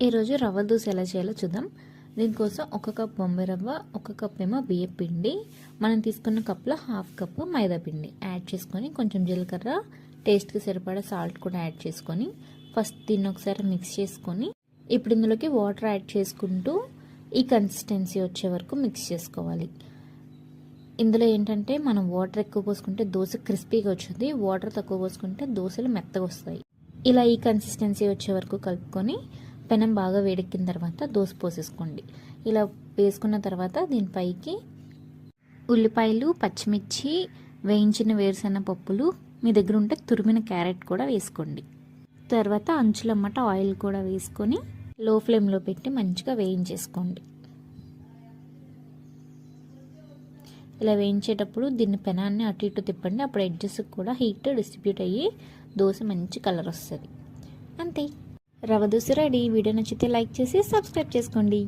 ఈరోజు రవ్వ దోశ ఎలా చేయాలో చూద్దాం. దీనికోసం 1 కప్ బొంబాయి రవ్వ, 1 కప్ ఏమో బియ్యం పిండి, మనం తీసుకున్న కప్లో 1/2 కప్ మైదా పిండి యాడ్ చేసుకొని, కొంచెం జీలకర్ర, టేస్ట్కి సరిపడా సాల్ట్ కూడా యాడ్ చేసుకొని, ఫస్ట్ దీన్ని ఒకసారి మిక్స్ చేసుకొని, ఇప్పుడు ఇందులోకి వాటర్ యాడ్ చేసుకుంటూ ఈ కన్సిస్టెన్సీ వచ్చే వరకు మిక్స్ చేసుకోవాలి. ఇందులో ఏంటంటే మనం వాటర్ ఎక్కువ పోసుకుంటే దోశ క్రిస్పీగా వచ్చింది, వాటర్ తక్కువ పోసుకుంటే దోశలు మెత్తగా వస్తాయి. ఇలా ఈ కన్సిస్టెన్సీ వచ్చే వరకు కలుపుకొని పెనం బాగా వేడెక్కిన తర్వాత దోశ పోసేసుకోండి. ఇలా వేసుకున్న తర్వాత దీనిపైకి ఉల్లిపాయలు, పచ్చిమిర్చి, వేయించిన వేరుశెనగ పప్పులు, మీ దగ్గర ఉంటే తురిమిన క్యారెట్ కూడా వేసుకోండి. తర్వాత అంచులమ్మట ఆయిల్ కూడా వేసుకొని లో ఫ్లేమ్లో పెట్టి మంచిగా వేయించేసుకోండి. ఇలా వేయించేటప్పుడు దీన్ని పెనాన్ని అటు ఇటు తిప్పండి. అప్పుడు ఎడ్జెస్కి కూడా హీట్ డిస్ట్రిబ్యూట్ అయ్యి దోశ మంచి కలర్ వస్తుంది. అంతే, రవ్వ దోశ రెడీ. వీడియో నచ్చితే లైక్ చేసి సబ్స్క్రైబ్ చేసుకోండి.